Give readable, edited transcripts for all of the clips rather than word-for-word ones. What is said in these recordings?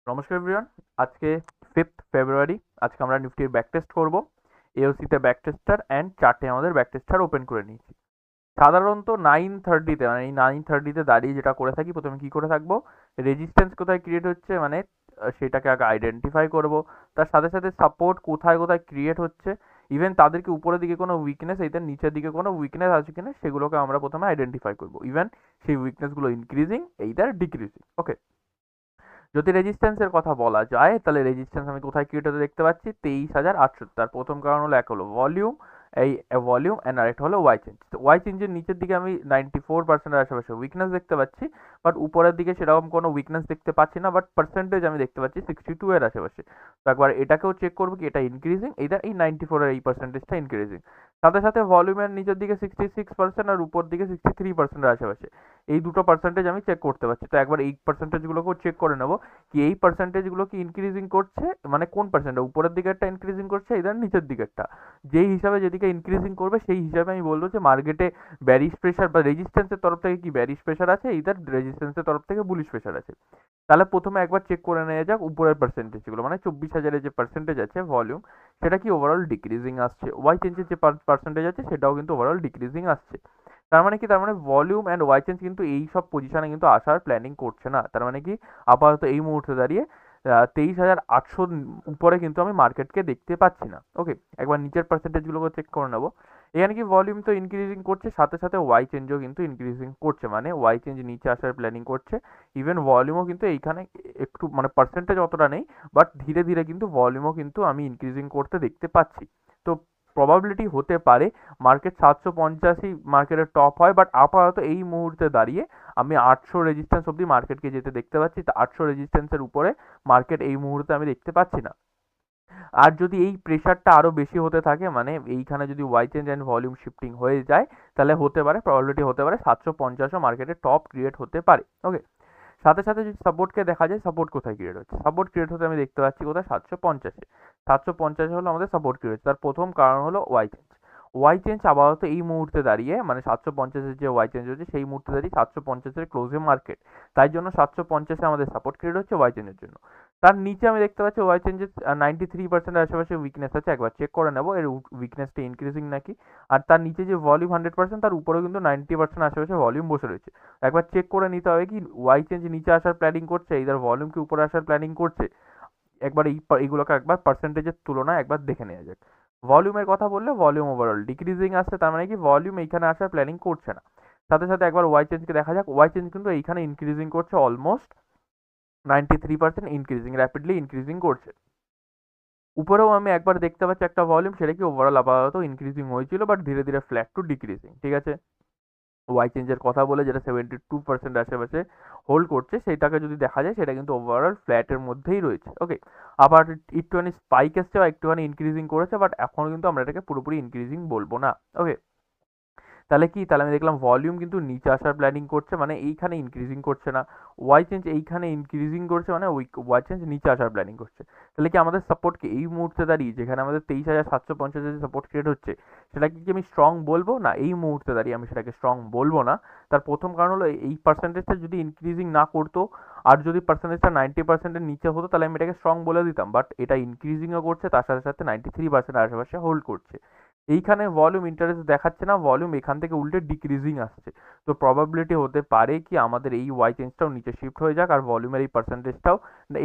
নমস্কার এভরিওয়ান। আজকে 5th ফেব্রুয়ারি। আজকে আমরা নিফটির ব্যাক টেস্ট করব। এওসিতে ব্যাক টেস্টার অ্যান্ড চার্টে আমাদের ব্যাক টেস্টার ওপেন করে নিয়েছি। সাধারণত 9:30-তে মানে এই 9:30-তে দাঁড়িয়ে যেটা করে থাকি, প্রথমে কি করে থাকবো, রেজিস্ট্যান্স কোথায় ক্রিয়েট হচ্ছে মানে সেটাকে আগে আইডেন্টিফাই করব। তার সাথে সাথে সাপোর্ট কোথায় কোথায় ক্রিয়েট হচ্ছে, ইভেন তাদেরকে উপরের দিকে কোনো উইকনেস এইদের নিচের দিকে কোনো উইকনেস আছে কিনা সেগুলোকে আমরা প্রথমে আইডেন্টিফাই করব। ইভেন সেই উইকনেসগুলো ইনক্রিজিং এইদার ডিক্রিজিং। ওকে, যদি রেজিস্ট্যান্সের কথা বলা যায় তাহলে রেজিস্ট্যান্স আমি কোথায় ক্রিয়েট হতে দেখতে পাচ্ছি, 23,068। তার প্রথম কারণ হলো, এক হলো ভলিউম, এই ভলিউম অ্যান্ড আরেকটা হলো ওয়াই চেঞ্জ। ওয়াই চেঞ্জের নিচের দিকে আমি 94% আশেপাশে উইকনেস দেখতে পাচ্ছি, বাট উপরের দিকে সেরকম কোনো উইকনেস দেখতে পাচ্ছি না, বাট পার্সেন্টেজ আমি দেখতে পাচ্ছি 62 এর আশেপাশে। তো একবার এটাকেও চেক করবো কি এটা ইনক্রিজিং, এইটা এই 94 এর এই পার্সেন্টেজটা ইনক্রিজিং। সাথে সাথে ভলিউমের নিচের দিকে 66% আর উপর দিকে 63% আশেপাশে এই দুটো পার্সেন্টেজ আমি চেক করতে পারছি। তো একবার এই পার্সেন্টেজগুলোকেও চেক করে নেবো কি এই পার্সেন্টেজগুলো কি ইনক্রিজিং করছে, মানে কোন পার্সেন্টটা উপরের দিকেরটা ইনক্রিজিং করছে এদের নিচের দিকেরটা। যেই হিসাবে যেদিকে ইনক্রিজিং করবে সেই হিসাবে আমি বলবো যে মার্কেটে ব্যারিশ প্রেশার বা রেজিস্ট্যান্সের তরফ থেকে কি ব্যারিশ প্রেশার আছে, ইদার রেজিস্ট্যান্সের তরফ থেকে বুলিশ প্রেশার আছে। তাহলে প্রথমে একবার চেক করে নেওয়া যাক উপরের পার্সেন্টেজগুলো, মানে 24,000-এর যে পার্সেন্টেজ আছে ভলিউম, সেটা কি ওভারঅল ডিক্রিজিং আসছে। ওয়াই চেঞ্জের যে পার্সেন্টেজ আছে সেটাও কিন্তু ওভারঅল ডিক্রিজিং আসছে। তার মানে কি, তার মানে ভলিউম অ্যান্ড ওয়াই চেঞ্জ কিন্তু এই সব পজিশনে কিন্তু আসার প্ল্যানিং করছে না। তার মানে কি, আপাতত এই মুহূর্তে দাঁড়িয়ে 23,800 উপরে কিন্তু আমি মার্কেটকে দেখতে পাচ্ছি না। ওকে, একবার নিচের পার্সেন্টেজগুলোকে চেক করে নেবো। এখানে কি ভলিউম তো ইনক্রিজিং করছে, সাথে সাথে ওয়াই চেঞ্জও কিন্তু ইনক্রিজিং করছে, মানে ওয়াই চেঞ্জ নিচে আসার প্ল্যানিং করছে। ইভেন ভলিউমও কিন্তু এইখানে একটু মানে পার্সেন্টেজ অতটা নেই, বাট ধীরে ধীরে কিন্তু ভলিউমও কিন্তু আমি ইনক্রিজিং করতে দেখতে পাচ্ছি। তো প্রবাবিলিটি হতে পারে মার্কেট 785 মার্কেটের টপ হয়, বাট আপাতত এই মুহূর্তে দাঁড়িয়ে আমি 800 রেজিস্ট্যান্স অব্দি মার্কেটকে যেতে দেখতে পাচ্ছি। তো 800 রেজিস্ট্যান্সের উপরে মার্কেট এই মুহূর্তে আমি দেখতে পাচ্ছি না। আর যদি এই প্রেশারটা আরও বেশি হতে থাকে, মানে এইখানে যদি Y change and volume shifting হয়ে যায়, তাহলে হতে পারে, প্রবাবিলিটি হতে পারে 750ও মার্কেটে টপ ক্রিয়েট হতে পারে। ওকে, সাথে সাথে যদি সাপোর্টকে দেখা যায়, সাপোর্ট কোথায় ক্রিয়েট হচ্ছে, সাপোর্ট ক্রিয়েট হতে আমি দেখতে পাচ্ছি কোথায়, 750-এ। 750 হলো আমাদের সাপোর্ট ক্রিয়েট হচ্ছে। তার প্রথম কারণ হলো ওয়াই চেঞ্জ। ওয়াই চেঞ্জ আপাতত এই মুহূর্তে দাঁড়িয়ে মানে 750-এর যে ওয়াই চেঞ্জ হচ্ছে সেই মুহূর্তে দাঁড়িয়ে 750-এর ক্লোজে মার্কেট, তাই জন্য 750-এ আমাদের সাপোর্ট ক্রিয়েট হচ্ছে ওয়াই চেঞ্জের জন্য। তার নিচে আমি দেখতে পাচ্ছি ওয়াই চেঞ্জের 93% আশেপাশে উইকনেস আছে, একবার চেক করে নেবো এর উইকনেসটা ইনক্রিজিং নাকি। আর তার নিচে যে ভলিউম 100%, তার উপরেও কিন্তু 90% আশেপাশে ভলিউম বসে রয়েছে। একবার চেক করে নিতে হবে কি ওয়াই চেঞ্জ নিচে আসার প্ল্যানিং করছে, ইদার ভলিউম কি উপরে আসার প্ল্যানিং করছে। একবার এইগুলোকে একবার পার্সেন্টেজের তুলনায় একবার দেখে নেওয়া যাক। ভলিউমের কথা বললে ভলিউম ওভারঅল ডিক্রিজিং আসছে, তার মানে কি ভলিউম এইখানে আসার প্ল্যানিং করছে না। সাথে সাথে একবার ওয়াই চেঞ্জকে দেখা যাক, ওয়াই চেঞ্জ কিন্তু এইখানে ইনক্রিজিং করছে, অলমোস্ট 93% ইনক্রিজিং, র্যাপিডলি ইনক্রিজিং করছে। উপরেও আমি একবার দেখতে পাচ্ছি একটা ভলিউম, সেটা কি ওভারঅল আপাতত ইনক্রিজিং হয়েছিল, বাট ধীরে ধীরে ফ্ল্যাট টু ডিক্রিজিং। ঠিক আছে, ওয়াই চেঞ্জের কথা বলে যেটা 72% আশেপাশে হোল্ড করছে, সেটাকে যদি দেখা যায় সেটা কিন্তু ওভারঅল ফ্ল্যাটের মধ্যেই রয়েছে। ওকে, আবার একটুখানি স্পাইক এসছে বা একটুখানি ইনক্রিজিং করেছে, বাট এখনও কিন্তু আমরা এটাকে পুরোপুরি ইনক্রিজিং বলবো না। ওকে, তাহলে কি, তাহলে আমি দেখলাম ভলিউম কিন্তু নিচে আসার প্ল্যানিং করছে, মানে এইখানে ইনক্রিজিং করছে না। ওয়াই চেঞ্জ এইখানে ইনক্রিজিং করছে, মানে ওয়াই চেঞ্জ নিচে আসার প্ল্যানিং করছে। তাহলে কি আমাদের সাপোর্টকে এই মুহূর্তে দাঁড়িয়ে যেখানে আমাদের 23,750 যে সাপোর্ট ক্রিয়েট হচ্ছে, সেটাকে কি আমি স্ট্রং বলবো না, এই মুহূর্তে দাঁড়িয়ে আমি সেটাকে স্ট্রং বলবো না। তার প্রথম কারণ হলো এই পার্সেন্টেজটা যদি ইনক্রিজিং না করতো, আর যদি পার্সেন্টেজটা 90%-এর নিচে হতো, তাহলে আমি এটাকে স্ট্রং বলে দিতাম, বাট এটা ইনক্রিজিংও করছে, তার সাথে সাথে 93% আশেপাশে হোল্ড করছে। এইখানে ভলিউম ইন্টারেস্ট দেখাচ্ছে না, ভলিউম এখান থেকে উল্টে ডিক্রিজিং আসছে। তো প্রবাবিলিটি হতে পারে কি আমাদের এই ওয়াই চেঞ্জটাও নিচে শিফট হয়ে যাক, আর ভলিউমের এই পার্সেন্টেজটাও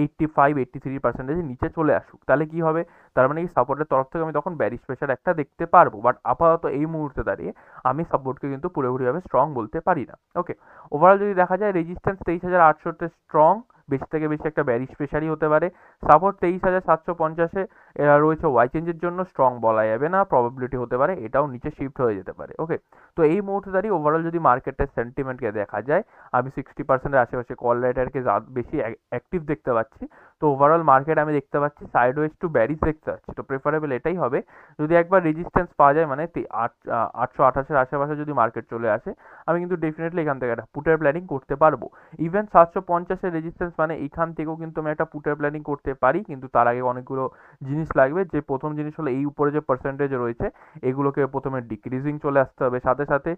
85-83% নিচে চলে আসুক। তাহলে কি হবে, তার মানে এই সাপোর্টের তরফ থেকে আমি তখন ব্যারিশ প্রেশার একটা দেখতে পারবো, বাট আপাতত এই মুহূর্তে দাঁড়িয়ে আমি সাপোর্টকে কিন্তু পুরোপুরিভাবে স্ট্রং বলতে পারি না। ওকে, ওভারঅল যদি দেখা যায় রেজিস্ট্যান্স 23,800-তে স্ট্রং, বেশি থেকে বেশি একটা ব্যারিশ প্রেশারই হতে পারে। সাপোর্ট 23,750-এ রয়েছে, ওয়াই চেঞ্জের জন্য স্ট্রং বলা যাবে না, প্রবাবিলিটি হতে পারে এটাও নিচে শিফট হয়ে যেতে পারে। ওকে, তো এই মুহূর্তে দাঁড়িয়ে ওভারঅল যদি মার্কেটের সেন্টিমেন্টকে দেখা যায়, আমি 60%-এর আশেপাশে কল রাইটারকে বেশি অ্যাক্টিভ দেখতে পাচ্ছি। তো ওভারঅল মার্কেট আমি দেখতে পাচ্ছি সাইডওয়েজ টু ব্যারিশ দেখতে পাচ্ছি। তো প্রেফারেবল এটাই হবে, যদি একবার রেজিস্ট্যান্স পাওয়া যায় মানে 828-এর আশেপাশে যদি মার্কেট চলে আসে, আমি কিন্তু ডেফিনেটলি এখান থেকে একটা পুটের প্ল্যানিং করতে পারবো। ইভেন 750-এর রেজিস্ট্যান্স মানে এখান থেকেও কিন্তু আমি একটা পুটের প্ল্যানিং করতে পারি, কিন্তু তার আগে অনেকগুলো জিনিস লাগবে। যে প্রথম জিনিস হলো এই উপরে যে পার্সেন্টেজ রয়েছে এগুলোকে প্রথমে ডিক্রিজিং চলে আসতে হবে, সাথে সাথে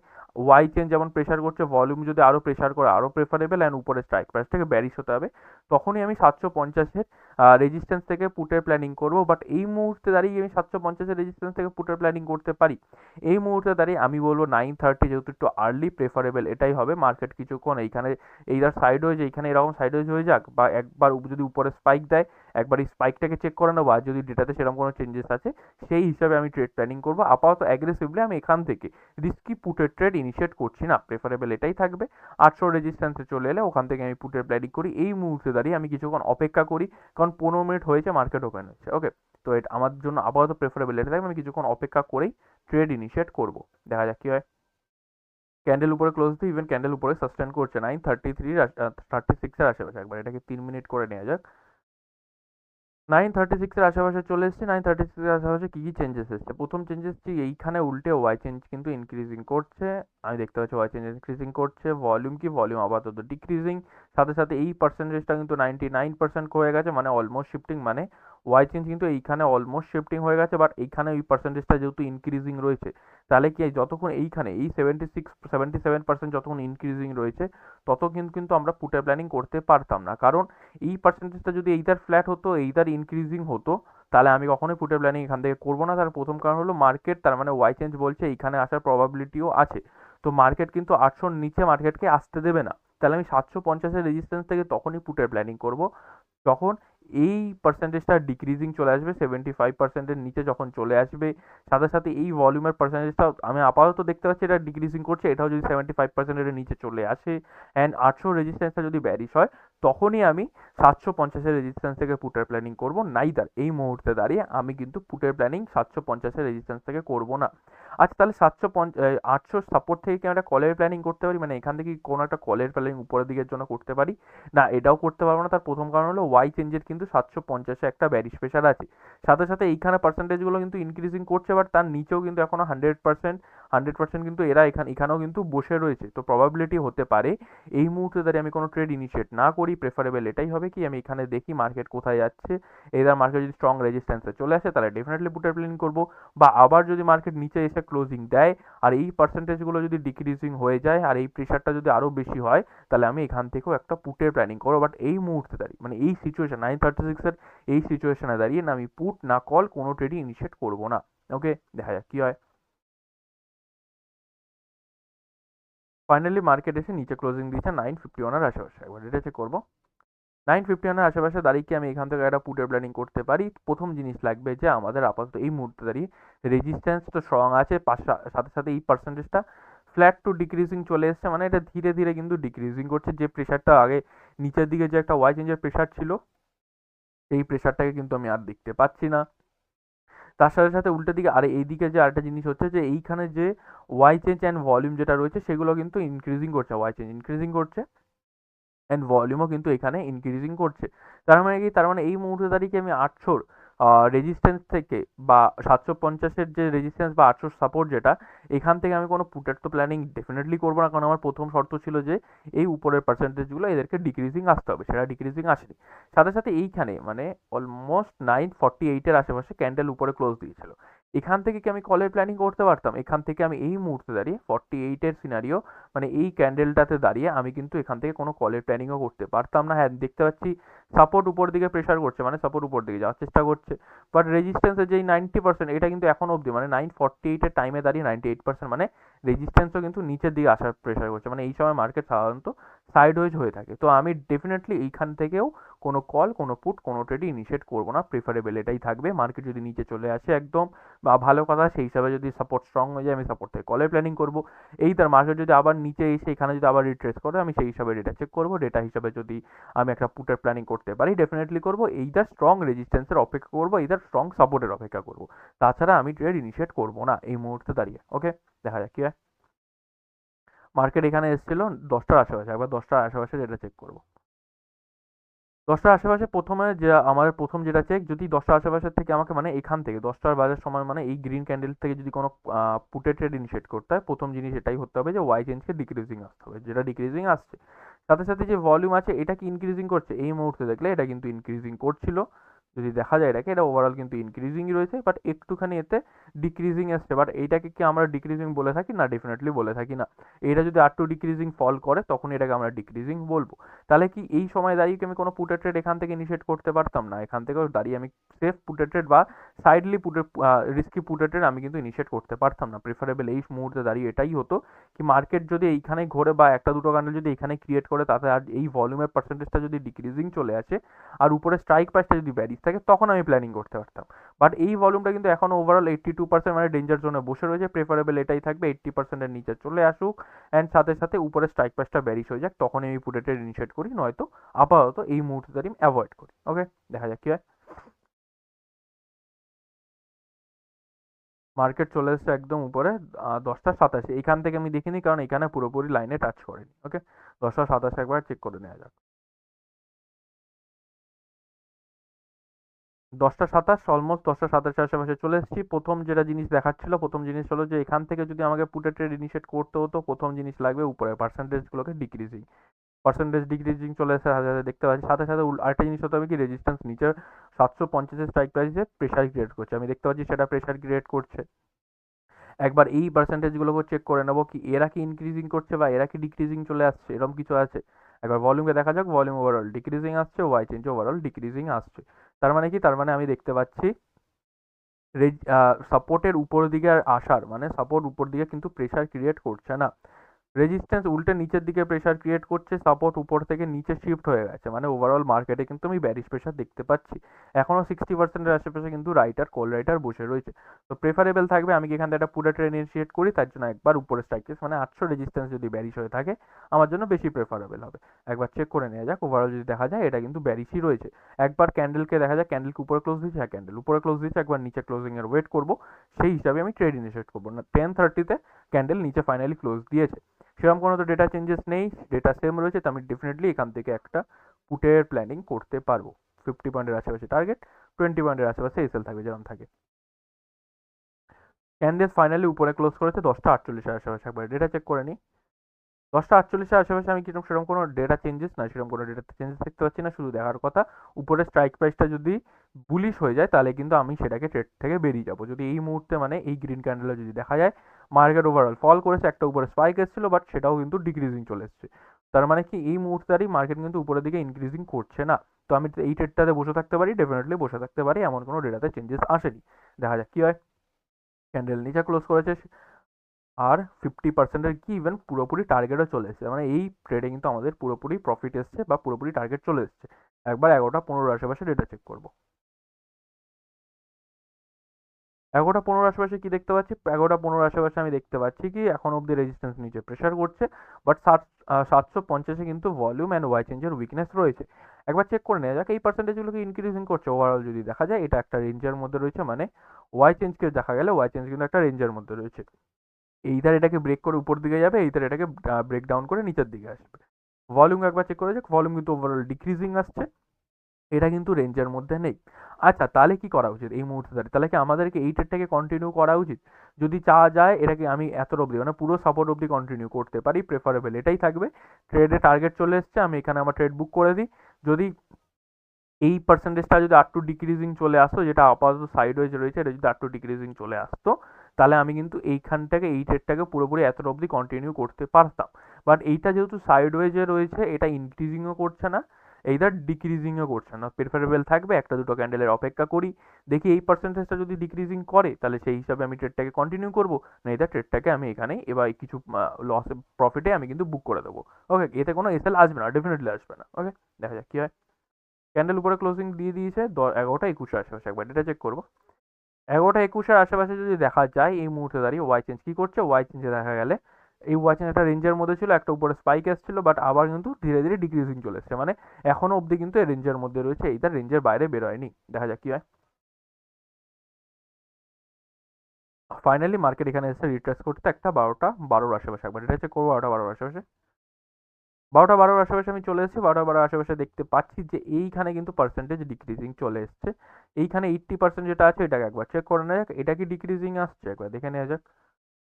ওয়াই চেন যেমন প্রেশার করছে, ভলিউম যদি আরও প্রেশার করে আরও প্রেফারেবল, অ্যান্ড উপরে স্ট্রাইক প্রাইসটাকে ব্যারিশ হতে হবে, তখনই আমি 750-এর রেজিস্ট্যান্স থেকে পুটের প্ল্যানিং করবো। বাট এই মুহূর্তে দাঁড়িয়ে আমি 750-এর রেজিস্ট্যান্স থেকে পুটের প্ল্যানিং করতে পারি। এই মুহূর্তে দাঁড়িয়ে আমি বলবো 930 যেহেতু একটু আর্লি প্রেফারেবল এটাই হবে। মার্কেট কিছুক্ষণ এইখানে এইদার সাইড ওয়েজ, এইখানে এরকম সাইড ওয়েজ হয়ে যাক, বা একবার যদি উপরে স্পাইক দেয় একবার এই স্পাইকটাকে চেক করে নেবো, আর যদি ডেটাতে সেরকম কোনো চেঞ্জেস আছে সেই হিসাবে আমি ট্রেড প্ল্যানিং করবো। আপাতত অ্যাগ্রেসিভলি আমি এখান থেকে রিস্কি পুটের ট্রেড ইনিশিয়েট করছি না, প্রেফারেবল এটাই থাকবে। 800 রেজিস্ট্যান্সে চলে এলে ওখান থেকে আমি পুটের প্ল্যানিং করি। এই মুহূর্তে দাঁড়িয়ে আমি কিছুক্ষণ অপেক্ষা করি, কারণ 15 মিনিট হয়েছে মার্কেট ওপেন হচ্ছে। ওকে, তো এটা আমার জন্য আপাতত প্রেফারেবল এটা থাকবে, আমি কিছুক্ষণ অপেক্ষা করেই ট্রেড ইনিশিয়েট করবো, দেখা যাক কি হয়। ক্যান্ডেল উপরে ক্লোজ দিয়ে ইভেন ক্যান্ডেল উপরে সাস্টেন করছে 933-36-এর আশেপাশে। একবার এটাকে 3 মিনিট করে নেওয়া যাক। 936-এর আশেপাশে চলে এসেছি। 936-এর আশেপাশে কী কী চেঞ্জেস এসেছে? প্রথম চেঞ্জেস কি, এইখানে উল্টে ওয়াই চেঞ্জ কিন্তু ইনক্রিজিং করছে, আমি দেখতে পাচ্ছি ওয়াই চেঞ্জ ইনক্রিজিং করছে। ভলিউম কি, ভলিউম আপাতত ডিক্রিজিং, সাথে সাথে এই পার্সেন্টেজটা কিন্তু 99% হয়ে গেছে, মানে অলমোস্ট শিফটিং, মানে ওয়াই চেঞ্জ কিন্তু এইখানে অলমোস্ট শিফটিং হয়ে গেছে। বাট এইখানে ওই পার্সেন্টেজটা যেহেতু ইনক্রিজিং রয়েছে, তাহলে কি যতক্ষণ এইখানে এই 77% যতক্ষণ ইনক্রিজিং রয়েছে ততক্ষণ কিন্তু আমরা পুটের প্ল্যানিং করতে পারতাম না, কারণ এই পার্সেন্টেজটা যদি এইটার ফ্ল্যাট হতো এইটার ইনক্রিজিং হতো, তাহলে আমি কখনোই পুটের প্ল্যানিং এখান থেকে করবো না। তার প্রথম কারণ হলো মার্কেট, তার মানে ওয়াই চেঞ্জ বলছে এইখানে আসার প্রবাবিলিটিও আছে। তো মার্কেট কিন্তু 800-র নিচে মার্কেটকে আসতে দেবে না, তাহলে আমি 750-এর রেজিস্ট্যান্স থেকে তখনই পুটের প্ল্যানিং করবো যখন এই পার্সেন্টেজটা ডিক্রিজিং চলে আসবে, 75%-এর নিচে যখন চলে আসবে, সাথে সাথে এই ভলিউমের পার্সেন্টেজটা আমি আপাতত দেখতে পাচ্ছি এটা ডিক্রিজিং করছে, এটাও যদি 75%-এর নিচে চলে আসে অ্যান্ড 800 রেজিস্ট্যান্সটা যদি ব্যারিশ হয়, তখনই আমি 750-এর রেজিস্ট্যান্স থেকে পুটের প্ল্যানিং করবো। নাইদার এই মুহূর্তে দাঁড়িয়ে আমি কিন্তু পুটের প্ল্যানিং 750-এর রেজিস্ট্যান্স থেকে করবো না। আচ্ছা, তাহলে 800 সাপোর্ট থেকে কি আমরা কলের প্ল্যানিং করতে পারি, মানে এখান থেকে কোনো একটা কলের প্ল্যানিং উপরের দিকের জন্য করতে পারি? না, এটাও করতে পারবো না। তার প্রথম কারণ হলো ওয়াই চেঞ্জের কিন্তু 750-এ একটা ব্যারিশ প্রেশার আছে, সাথে সাথে এইখানে পার্সেন্টেজগুলো কিন্তু ইনক্রিজিং করছে, বাট তার নিচেও কিন্তু এখনো 100% কিন্তু এরা এখানেও কিন্তু বসে রয়েছে। তো প্রবাবিলিটি হতে পারে এই মুহূর্তে দাঁড়িয়ে আমি কোনো ট্রেড ইনিশিয়েট না করি, প্রেফারেবল এটাই হবে কি আমি এখানে দেখি মার্কেট কোথায় যাচ্ছে। এদের মার্কেট যদি স্ট্রং রেজিস্ট্যান্সে চলে আসে তাহলে ডেফিনেটলি পুটের প্ল্যানিং করবো, বা আবার যদি মার্কেট নিচে এসে ক্লোজিং দেয় আর এই পার্সেন্টেজগুলো যদি ডিক্রিজিং হয়ে যায় আর এই প্রেশারটা যদি আরও বেশি হয়, তাহলে আমি এখান থেকেও একটা পুটের প্ল্যানিং করবো। বাট এই মুহূর্তে দাঁড়িয়ে মানে এই সিচুয়েশন 936-এর এই সিচুয়েশনে দাঁড়িয়ে না আমি পুট না কল কোনো ট্রেডই ইনিশিয়েট করবো না। ওকে, দেখা যাক কি হয়। ফাইনালি মার্কেট এসে নিচে ক্লোজিং দিয়েছে 951-এর আশেপাশে। একবার এটা চেক করবো। 951-এর আশেপাশে দাঁড়িয়ে কি আমি এখান থেকে একটা পুটের প্ল্যানিং করতে পারি? প্রথম জিনিস লাগবে যে আমাদের আপাতত এই মুহূর্তে দাঁড়িয়ে রেজিস্ট্যান্স তো স্ট্রং আছে, সাথে সাথে এই পার্সেন্টেজটা ফ্ল্যাট টু ডিক্রিজিং চলে এসছে, মানে এটা ধীরে ধীরে কিন্তু ডিক্রিজিং করছে। যে প্রেশারটা আগে নিচের দিকে যে একটা ওয়াই চেঞ্জের প্রেশার ছিল, এই প্রেশারটাকে কিন্তু আমি আর দেখতে পাচ্ছি না। তার সাথে সাথে উল্টো দিকে আর এইদিকে যে আরেকটা জিনিস হচ্ছে যে এইখানে যে ওয়াই চেঞ্জ অ্যান্ড ভলিউম যেটা রয়েছে সেগুলো কিন্তু ইনক্রিজিং করছে, ওয়াই চেঞ্জ ইনক্রিজিং করছে অ্যান্ড ভলিউমও কিন্তু এখানে ইনক্রিজিং করছে। তার মানে কি, তার মানে এই মুহূর্তে দাঁড়িয়ে কি আমি 800 রেজিস্ট্যান্স থেকে বা 750-এর যে রেজিস্ট্যান্স বা 800 সাপোর্ট যেটা, এখান থেকে আমি কোনো পুটের তো প্ল্যানিং ডেফিনেটলি করবো না, কারণ আমার প্রথম শর্ত ছিল যে এই উপরের পার্সেন্টেজগুলো এদেরকে ডিক্রিজিং আসতে হবে, সেটা ডিক্রিজিং আসেনি। সাথে সাথে এইখানে মানে অলমোস্ট 948-এর আশেপাশে ক্যান্ডেল উপরে ক্লোজ দিয়েছিল, এখান থেকে কি আমি কলের প্ল্যানিং করতে পারতাম? এখান থেকে আমি এই মুহূর্তে দাঁড়িয়ে 48-এর সিনারিও মানে এই ক্যান্ডেলটাতে দাঁড়িয়ে আমি কিন্তু এখান থেকে কোনো কলের প্ল্যানিংও করতে পারতাম না। হ্যাঁ, দেখতে পাচ্ছি সাপোর্ট উপর দিকে প্রেশার করছে, মানে সাপোর্ট উপর দিকে যাওয়ার চেষ্টা করছে, বাট রেজিস্ট্যান্সের যেই 90% এটা কিন্তু এখন অবধি মানে 948-এর টাইমে দাঁড়িয়ে 98%, মানে রেজিস্ট্যান্সও কিন্তু নিচের দিকে আসার প্রেশার করছে, মানে এই সময় মার্কেট সাধারণত সাইডওয়েজ হয়ে থাকে। তো আমি ডেফিনেটলি এইখান থেকেও কোনো কল, কোনো পুট, কোনো ট্রেডই ইনিশিয়েট করবো না, প্রেফারেবল এটাই থাকবে। মার্কেট যদি নিচে চলে আসে একদম বা ভালো কথা, সেই হিসাবে যদি সাপোর্ট স্ট্রং হয়ে যায় আমি সাপোর্ট থেকে কলের প্ল্যানিং করবো। এই তার মার্কেট যদি আবার নিচে এসে এখানে যদি আবার রিট্রেস করে আমি সেই হিসাবে ডেটা চেক করবো, ডেটা হিসাবে যদি আমি একটা পুটের প্ল্যানিং করতে পারি ডেফিনেটলি করবো। এইটার স্ট্রং রেজিস্ট্যান্সের অপেক্ষা করবো, এইটার স্ট্রং সাপোর্টের অপেক্ষা করবো, তাছাড়া আমি ট্রেড ইনিশিয়েট করবো না এই মুহূর্তে দাঁড়িয়ে। ওকে, দেখা যাক কি হয়। মার্কেট এখানে এসেছিল 10টার আশেপাশে, একবার 10টার আশেপাশে ডেটা চেক করবো। 10টার আশেপাশে প্রথমে যে আমাদের প্রথম যেটা চেক, যদি 10টার আশেপাশের থেকে আমাকে মানে এখান থেকে 10টার বাজার সময় মানে এই গ্রিন ক্যান্ডেল থেকে যদি কোনো পুটে ট্রেড ইনিশিয়েট করতে হয়, প্রথম জিনিস এটাই হতে হবে যে ওয়াই চেঞ্জকে ডিক্রিজিং আসতে হবে, যেটা ডিক্রিজিং আসছে। সাথে সাথে যে ভলিউম আছে এটা কি ইনক্রিজিং করছে, এই মুহূর্তে দেখলে এটা কিন্তু ইনক্রিজিং করছিল। যদি দেখা যায় এটাকে, এটা ওভারঅল কিন্তু ইনক্রিজিংই রয়েছে, বাট একটুখানি এতে ডিক্রিজিং আসছে। বাট এইটাকে কি আমরা ডিক্রিজিং বলে থাকি? না, ডেফিনেটলি বলে থাকি না। এটা যদি আর টু ডিক্রিজিং ফল করে তখন এটাকে আমরা ডিক্রিজিং বলবো। তাহলে কি এই সময় দাঁড়িয়ে কি আমি কোনো পুটে ট্রেড এখান থেকে ইনিশিয়েট করতে পারতাম না? এখান থেকেও দাঁড়িয়ে আমি সেফ পুটে ট্রেড বা সাইডলি পুটে রিস্কি পুটে ট্রেড আমি কিন্তু ইনিশিয়েট করতে পারতাম না। প্রেফারেবল এই মুহূর্তে দাঁড়িয়ে এটাই হতো কি, মার্কেট যদি এইখানে ঘোরে বা একটা দুটো ক্যান্ডেল যদি এখানে ক্রিয়েট করে, তাতে আর এই ভলিউমের পার্সেন্টেজটা যদি ডিক্রিজিং চলে আসে আর উপরে স্ট্রাইক প্রাইসটা যদি ব্যারিজ থাকে, তখন আমি প্ল্যানিং করতে পারতাম। বাট এই ভলিউমটা কিন্তু এখন ওভারঅল 82% মানে ডেঞ্জার জোনে বসে রয়েছে। প্রেফারেবল এটাই থাকবে 80%-এর নিচে চলে আসুক অ্যান্ড সাথে সাথে উপরে স্ট্রাইক প্রাইসটা ব্যারিজ হয়ে যাক, তখন আমি পুটে ট্রেড ইনিশিয়েট করি, নয়তো আপাতত এই মুহূর্তে আমি অ্যাভয়েড করি। ওকে, দেখা যাক কি হয়। মার্কেট চলে এসেছে একদম উপরে 10টা 87। এইখান থেকে আমি দেখিনি, কারণ এখানে পুরোপুরি লাইনে টাচ করেনি। ওকে, 10টা 87 একবার চেক করে নেওয়া যাক। 10টা 27, অলমোস্ট 10টা 27 আশেপাশে চলে এসেছি। প্রথম যেটা জিনিস দেখাচ্ছিল, প্রথম জিনিস হলো যে এখান থেকে যদি আমাকে পুটে ট্রেড ইনিশিয়েট করতে হতো, প্রথম জিনিস লাগবে উপরে পার্সেন্টেজগুলোকে ডিক্রিজিং। পার্সেন্টেজ ডিক্রিজিং চলে আসে, হাজার হাজার দেখতে পাচ্ছি। সাথে সাথে আরেকটা জিনিস হতে হবে কি, রেজিস্ট্যান্স নিচে 750-এর স্ট্রাইক প্রাইসে প্রেশার ক্রিয়েট করছে, আমি দেখতে পাচ্ছি সেটা প্রেশার ক্রিয়েট করছে। একবার এই পার্সেন্টেজগুলোকে চেক করে নেবো কি এরা কি ইনক্রিজিং করছে বা এরা কি ডিক্রিজিং চলে আসছে, এরকম কিছু আছে। একবার ভলিউমকে দেখা যাক, ভলিউম ওভারঅল ডিক্রিজিং আসছে, ওয়াই চেঞ্জ ওভারঅল ডিক্রিজিং আসছে। তার মানে কি, তার মানে আমি দেখতে পাচ্ছি সাপোর্টের উপর দিকে আসার মানে সাপোর্ট উপর দিকে কিন্তু প্রেশার ক্রিয়েট করছে না, রেজিস্ট্যান্স উল্টে নিচের দিকে প্রেশার ক্রিয়েট করছে, সাপোর্ট উপর থেকে নিচে শিফট হয়ে গেছে, মানে ওভারঅল মার্কেটে কিন্তু আমি ব্যারিশ প্রেশার দেখতে পাচ্ছি। এখনও 60%-এর আশেপাশে কিন্তু রাইটার কল রাইটার বসে রয়েছে। তো প্রেফারেবল থাকবে আমি কি এখান থেকে একটা পুরো ট্রেন ইনিশিয়েট করি, তার জন্য একবার উপরে স্ট্রাইক প্রাইস মানে 800 রেজিস্ট্যান্স যদি ব্যারিশ হয়ে থাকে, আমার জন্য বেশি প্রেফারেবল হবে। একবার চেক করে নেওয়া যাক, ওভারঅল যদি দেখা যায় এটা কিন্তু ব্যারিশই রয়েছে। একবার ক্যান্ডেলকে দেখা যাক, ক্যান্ডেলকে উপরে ক্লোজ দিচ্ছে, হ্যাঁ ক্যান্ডেল উপরে ক্লোজ দিচ্ছে, একবার নিচে ক্লোজিং এর ওয়েট করবো, সেই হিসাবে আমি ট্রেড ইনিশিয়েট করবো। না, 10:30-তে ক্যান্ডেল নিচে ফাইনালি ক্লোজ দিয়েছে, সেরকম কোনো তো ডেটা চেঞ্জেস নেই, ডেটা সেম রয়েছে, তো আমি ডেফিনেটলি এখান থেকে একটা পুটের প্ল্যানিং করতে পারবো। 50 পয়েন্টের আশেপাশে টার্গেট, 20 পয়েন্টের আশেপাশে এসএল থাকবে যেরকম থাকে। ক্যান্ডেল ফাইনালি উপরে ক্লোজ করেছে 10টা 48-এর আশেপাশে, একবার ডেটা চেক করে নিই। 10টা 48-এর আশেপাশে আমি কিরকম সেরকম কোনো ডেটা চেঞ্জেস না, সেরকম কোনো ডেটা চেঞ্জেস দেখতে পাচ্ছি না। শুধু দেখার কথা, উপরে স্ট্রাইক প্রাইসটা যদি বুলিশ হয়ে যায়, তাহলে কিন্তু আমি সেটাকে ট্রেড থেকে বেরিয়ে যাবো। যদি এই মুহূর্তে মানে এই গ্রিন ক্যান্ডেলে যদি দেখা যায় মার্কেট ওভারঅল ফল করেছে, একটা উপরে স্পাইক এসেছিল, বাট সেটাও কিন্তু ডিক্রিজিং চলে এসেছে, তার মানে কি এই মুহূর্তে মার্কেট কিন্তু উপরের দিকে ইনক্রিজিং করছে না। তো আমি এই ট্রেডটাতে বসে থাকতে পারি, ডেফিনেটলি বসে থাকতে পারি, এমন কোনো ডেটাতে চেঞ্জেস আসেনি। দেখা যাক কি হয়। ক্যান্ডেল নিচে ক্লোজ করেছে আর 50%-এর কি ইভেন পুরোপুরি টার্গেটও চলে এসেছে, মানে এই ট্রেডে কিন্তু আমাদের পুরোপুরি প্রফিট এসছে বা পুরোপুরি টার্গেট চলে এসছে। একবার 11টা 15 আশেপাশে ডেটা চেক করবো। 11টা 15 আশেপাশে কি দেখতে পাচ্ছি, 11টা 15 আশেপাশে আমি দেখতে পাচ্ছি কি এখন অব্দি রেজিস্ট্যান্স নিচে প্রেশার করছে, বাট 750-এ কিন্তু ভলিউম অ্যান্ড ওয়াই চেঞ্জের উইকনেস রয়েছে। একবার চেক করে নেওয়া যাক এই পার্সেন্টেজগুলোকে ইনক্রিজিং করছে। ওভারঅল যদি দেখা যায় এটা একটা রেঞ্জের মধ্যে রয়েছে, মানে ওয়াই চেঞ্জকে দেখা গেলে ওয়াই চেঞ্জ কিন্তু একটা রেঞ্জের মধ্যে রয়েছে। এইটার এটাকে ব্রেক করে উপর দিকে যাবে, এইটার এটাকে ব্রেক ডাউন করে নিচের দিকে আসবে। ভলিউম একবার চেক করে যাক, ভলিউম কিন্তু ওভারঅল ডিক্রিজিং আসছে, এটা কিন্তু রেঞ্জের মধ্যে নেই। আচ্ছা, তাহলে কি করা উচিত এই মুহূর্তে দাঁড়িয়ে? তাহলে কি আমাদেরকে এই ট্রেডটাকে কন্টিনিউ করা উচিত? যদি চাওয়া যায় এটাকে আমি এত অবধি মানে পুরো সাপোর্ট অবধি কন্টিনিউ করতে পারি, প্রেফারেবল এটাই থাকবে। ট্রেডে টার্গেট চলে এসছে, আমি এখানে আমার ট্রেড বুক করে দিই। যদি এই পার্সেন্টেজটা যদি আর টু ডিক্রিজিং চলে আসতো, যেটা আপাতত সাইড ওয়েজ রয়েছে, এটা যদি আর টু ডিক্রিজিং চলে আসতো, তাহলে আমি কিন্তু এইখানটাকে এই ট্রেডটাকে পুরোপুরি এত অবধি কন্টিনিউ করতে পারতাম। বাট এইটা যেহেতু সাইড ওয়েজে রয়েছে, এটা ইনক্রিজিংও করছে না, এইটার ডিক্রিজিংও করছে না, প্রেফারেবল থাকবে একটা দুটো ক্যান্ডেলের অপেক্ষা করি, দেখি এই পার্সেন্টেজটা যদি ডিক্রিজিং করে তাহলে সেই হিসাবে আমি ট্রেডটাকে কন্টিনিউ করবো, না এটা ট্রেডটাকে আমি এখানেই এবার কিছু লস প্রফিটে আমি কিন্তু বুক করে দেবো। ওকে, এতে কোনো এসএল আসবে না, ডেফিনেটলি আসবে না। ওকে, দেখা যাক কি হয়। ক্যান্ডেল উপরে ক্লোজিং দিয়ে দিয়েছে 11টা 21-এর আশেপাশে, একবার এটা চেক করবো। 11টা 21-এর আশেপাশে যদি দেখা যায় এই মুহূর্তে দাঁড়িয়ে ওয়াই চেঞ্জ কি করছে, ওয়াই চেঞ্জে দেখা গেলে এই ওয়াই চেঞ্জ একটা রেঞ্জের মধ্যে ছিল, একটা উপরে স্পাইক এসেছিল, বাট আবার কিন্তু ধীরে ধীরে ডিক্রিজিং চলে এসছে, মানে এখনো অবধি কিন্তু এই রেঞ্জের মধ্যে রয়েছে, এইটা রেঞ্জের বাইরে বেরোয়নি। দেখা যাক কি হয়। ফাইনালি মার্কেট এখানে এসে রিট্রেস করতে একটা 12টা 12-এর আশেপাশে, একবার এটা চেক করবো 12টা 12-এর আশেপাশে। 12:12 আশেপাশে আমি চলে এসেছি। 12:12 আশেপাশে দেখতে পাচ্ছি যে এইখানে কিন্তু পার্সেন্টেজ ডিক্রিজিং চলে এসছে। এইখানে 80% যেটা আছে এটাকে একবার চেক করে নেওয়া যাক। এটা কি ডিক্রিজিং আসছে একবার দেখে নেওয়া যাক।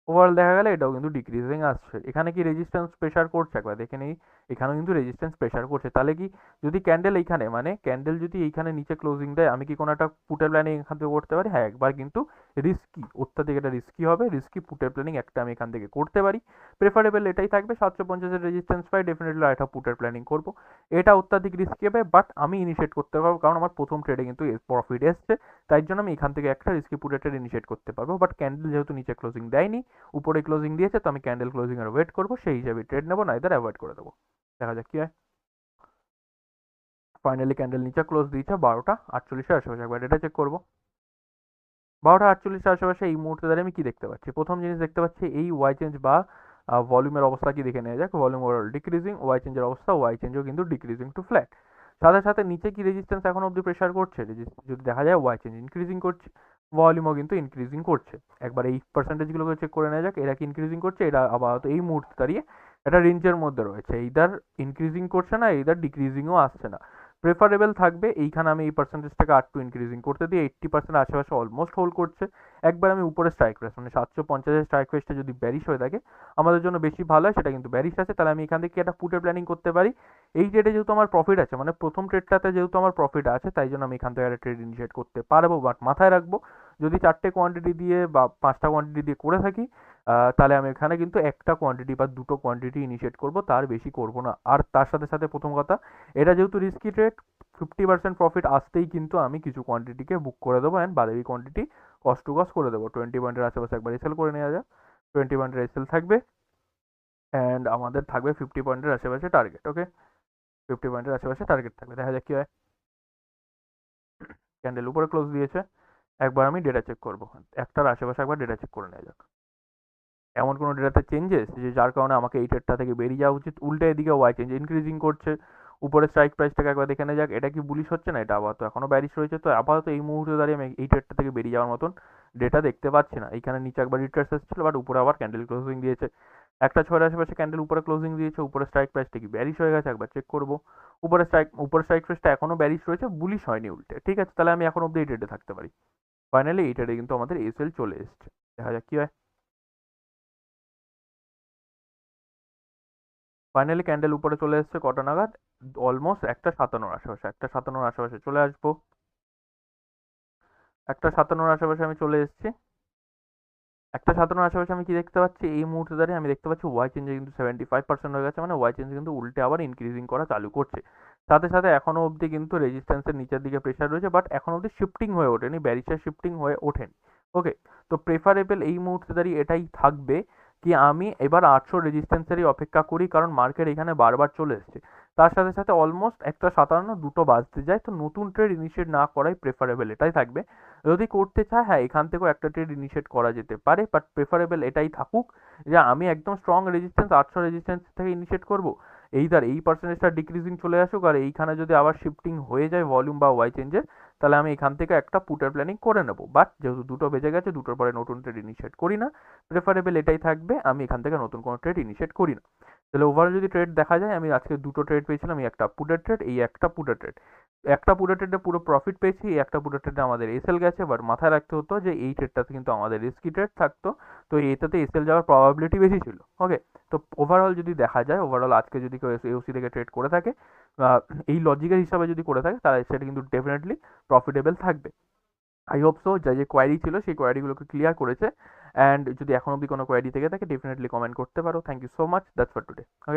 ওভারঅল দেখা গেলে এটাও কিন্তু ডিক্রিজিং আসছে। এখানে কি রেজিস্ট্যান্স প্রেসার করছে একবার দেখে নেই। এখানেও কিন্তু রেজিস্ট্যান্স প্রেসার করছে। তাহলে কি যদি ক্যান্ডেল এইখানে মানে ক্যান্ডেল যদি এইখানে নিচে ক্লোজিং দেয়, আমি কি কোনো একটা পুটের প্ল্যানিং এখান থেকে করতে পারি? হ্যাঁ, একবার কিন্তু রিস্কি, অত্যাধিক এটা রিস্কি হবে। রিস্কি পুটের প্ল্যানিং একটা আমি এখান থেকে করতে পারি। প্রেফারেবল এটাই থাকবে, 750-এর রেজিস্ট্যান্স পাই ডেফিনেটলি একটা পুটের প্ল্যানিং করবো। এটা অত্যাধিক রিস্কি হবে, বাট আমি ইনিশিয়েট করতে পারবো কারণ আমার প্রথম ট্রেডে কিন্তু প্রফিট এসছে। তাই জন্য আমি এখান থেকে একটা রিস্কি পুটের ট্রেড ইনিশিয়েট করতে পারবো। বাট ক্যান্ডেল যেহেতু নিচে ক্লোজিং দেয়নি, উপরে ক্লোজিং দিয়েছে, তো আমি ক্যান্ডেল ক্লোজিং এর ওয়েট করবো, সেই হিসাবে ট্রেড নেবো, নাইদার অ্যাভয়েড করে দেবো। দেখা যাক কি হয়। ফাইনালি ক্যান্ডেল নিচে ক্লোজ দিয়েছে 12:48 আশেপাশে, একবার এটা চেক করবো। 12:48 আশেপাশে এই মুহূর্তে দাঁড়িয়ে আমি কি দেখতে পাচ্ছি? প্রথম জিনিস দেখতে পাচ্ছি এই ওয়াই চেঞ্জ বা ভলিউমের অবস্থা কি দেখে নেওয়া যাক। ভলিউম ওভারঅল ডিক্রিজিং, ওয়াই চেঞ্জের অবস্থা, ওয়াই চেঞ্জও কিন্তু ডিক্রিজিং টু ফ্ল্যাট। সাথে সাথে নিচে কি রেজিস্ট্যান্স এখন অব্দি প্রেসার করছে? যদি দেখা যায় ওয়াই চেঞ্জ ইনক্রিজিং করছে, ভলিউমও কিন্তু ইনক্রিজিং করছে। একবার এই পার্সেন্টেজগুলোকে চেক করে নেওয়া যাক, এরা কি ইনক্রিজিং করছে? এটা আপাতত এই মুহূর্তে দাঁড়িয়ে এটা রেঞ্জের মধ্যে রয়েছে, এইদার ইনক্রিজিং করছে না, এইদার ডিক্রিজিংও আসছে না। প্রেফারেবল থাকবে এইখানে আমি এই পার্সেন্টেজটাকে আর টু ইনক্রিজিং করতে দিই। 80% আশেপাশে অলমোস্ট হোল্ড করছে। একবার আমি উপরে স্ট্রাইক প্রাইস মানে 750-এর স্ট্রাইক প্রাইসটা যদি ব্যারিশ হয়ে থাকে আমাদের জন্য বেশি ভালো হয়, সেটা কিন্তু ব্যারিশ আছে। তাহলে আমি এখান থেকে একটা পুটের প্ল্যানিং করতে পারি। এই ট্রেডে যেহেতু আমার প্রফিট আছে, মানে প্রথম ট্রেডটাতে যেহেতু আমার প্রফিট আছে, তাই জন্য আমি এখান থেকে একটা ট্রেড ইনিশিয়েট করতে পারবো। বাট মাথায় রাখবো, যদি 4টে কোয়ান্টিটি দিয়ে বা 5টা কোয়ান্টিটি দিয়ে করে থাকি, তাহলে আমি এখানে কিন্তু একটা কোয়ান্টিটি বা দুটো কোয়ান্টিটি ইনিশিয়েট করবো, তার বেশি করবো না। আর তার সাথে সাথে প্রথম কথা, এটা যেহেতু রিস্কি ট্রেড, 50% প্রফিট আসতেই কিন্তু আমি কিছু কোয়ান্টিটিকে বুক করে দেবো অ্যান্ড বাকি কোয়ান্টিটি কস্ট টু কস্ট করে দেবো। 20 পয়েন্টের আশেপাশে একবার এসেল করে নেওয়া যায়। 20 পয়েন্টের এসেল থাকবে অ্যান্ড আমাদের থাকবে 50 পয়েন্টের আশেপাশে টার্গেট। ওকে, 50 পয়েন্টের আশেপাশে টার্গেট থাকবে। দেখা যাক কি হয়। ক্যান্ডেল উপরে ক্লোজ দিয়েছে। একবার আমি ডেটা চেক করবো, একটার আশেপাশে একবার ডেটা চেক করে নেওয়া যাক। এমন কোনো ডেটাতে চেঞ্জেস যে যার কারণে আমাকে এই ট্রেডটা থেকে বেরিয়ে যাওয়া উচিত? উল্টে এদিকে ওয়াই চেঞ্জ ইনক্রিজিং করছে। উপরে স্ট্রাইক প্রাইসটাকে একবার দেখে নেওয়া যাক, এটা কি বুলিশ হচ্ছে না? এটা আপাতত এখনো ব্যারিশ রয়েছে। তো আপাতত এই মুহূর্তে দাঁড়িয়ে আমি এই ট্রেডটা থেকে বেরিয়ে যাওয়ার মতন ডেটা দেখতে পাচ্ছি না। এইখানে নিচে একবার রিট্রেস এসেছিল, বাট উপরে আবার ক্যান্ডেল ক্লোজিং দিয়েছে। 1:06 আশেপাশে ক্যান্ডেল উপরে ক্লোজিং দিয়েছে। উপরে স্ট্রাইক প্রাইসটা কি ব্যারিশ হয়ে গেছে? একবার চেক করবো। উপরে স্ট্রাইক প্রাইসটা এখনো ব্যারিশ রয়েছে, বুলিশ হয়নি উল্টে। ঠিক আছে, তাহলে আমি এখন অব্দি এই ট্রেডে থাকতে পারি। ফাইনালি এই ট্রেডে কিন্তু আমাদের এসএল চলে এসছে। দেখা যাক কি হয়। ফাইনালি ক্যান্ডেল উপরে চলে এসছে কটা নাগাদ? অলমোস্ট 1:57 আশেপাশে, 1:57 আশেপাশে চলে আসবো। 1:57 আশেপাশে আমি চলে এসেছি। 1:57 আশেপাশে আমি কি দেখতে পাচ্ছি? এই মুহূর্তে দাঁড়িয়ে আমি দেখতে পাচ্ছি ওয়াই চেঞ্জে কিন্তু 75% হয়ে গেছে, মানে ওয়াই চেঞ্জ কিন্তু উল্টে আবার ইনক্রিজিং করা চালু করছে। সাথে সাথে এখনো অবধি কিন্তু রেজিস্ট্যান্সের নিচের দিকে প্রেশার রয়েছে, বাট এখন অবধি শিফটিং হয়ে ওঠেনি, ব্যারিশার শিফটিং হয়ে ওঠেনি। ওকে, তো প্রেফারেবল এই মুহূর্তে দাঁড়িয়ে এটাই থাকবে কি আমি এবার 800 রেজিস্ট্যান্সেরই অপেক্ষা করি, কারণ মার্কেট এখানে বারবার চলে এসছে। তার সাথে সাথে অলমোস্ট 1:57 দুটো বাজতে যায়, তো নতুন ট্রেড ইনিশিয়েট না করাই প্রেফারেবল এটাই থাকবে। যদি করতে চায়, হ্যাঁ, এখান থেকেও একটা ট্রেড ইনিশিয়েট করা যেতে পারে, বাট প্রেফারেবল এটাই থাকুক যে আমি একদম স্ট্রং রেজিস্ট্যান্স 800 রেজিস্ট্যান্স থেকে ইনিশিয়েট করবো। এইদার এই পার্সেন্টেজটা ডিক্রিজিং চলে আসুক, আর এইখানে যদি আবার শিফটিং হয়ে যায় ভলিউম বা ওয়াই চেঞ্জের, তাহলে আমি এখান থেকে একটা পুটের প্ল্যানিং করে নেবো। বাট যেহেতু দুটো বেজে গেছে, দুটোর পরে নতুন ট্রেড ইনিশিয়েট করি না। প্রেফারেবল এটাই থাকবে, আমি এখান থেকে নতুন কোনো ট্রেড ইনিশিয়েট করি না। তাহলে ওভারঅল যদি ট্রেড দেখা যায়, আমি আজকে দুটো ট্রেড পেয়েছিলাম। এই একটা পুটের ট্রেড, এই একটা পুটের ট্রেড। একটা পুরো ট্রেডে পুরো প্রফিট পেয়েছি, একটা পুরো ট্রেডে আমাদের এসএল গেছে। বাট মাথায় রাখতে হতো যে এই ট্রেডটাতে কিন্তু আমাদের রিস্কি ট্রেড থাকতো, তো এটাতে এসএল যাওয়ার প্রবাবিলিটি বেশি ছিল। ওকে, তো ওভারঅল যদি দেখা যায়, ওভারঅল আজকে যদি কেউ এওসি থেকে ট্রেড করে থাকে, এই লজিকের হিসাবে যদি করে থাকে, তাহলে সেটা কিন্তু ডেফিনেটলি প্রফিটেবল থাকবে। আই হোপ সো যে যে কোয়ারি ছিল সেই কোয়ারিগুলোকে ক্লিয়ার করেছে। অ্যান্ড যদি এখন অবধি কোনো কোয়ারি থেকে থাকে, ডেফিনেটলি কমেন্ট করতে পারো। Thank you so much, that's for today. Okay.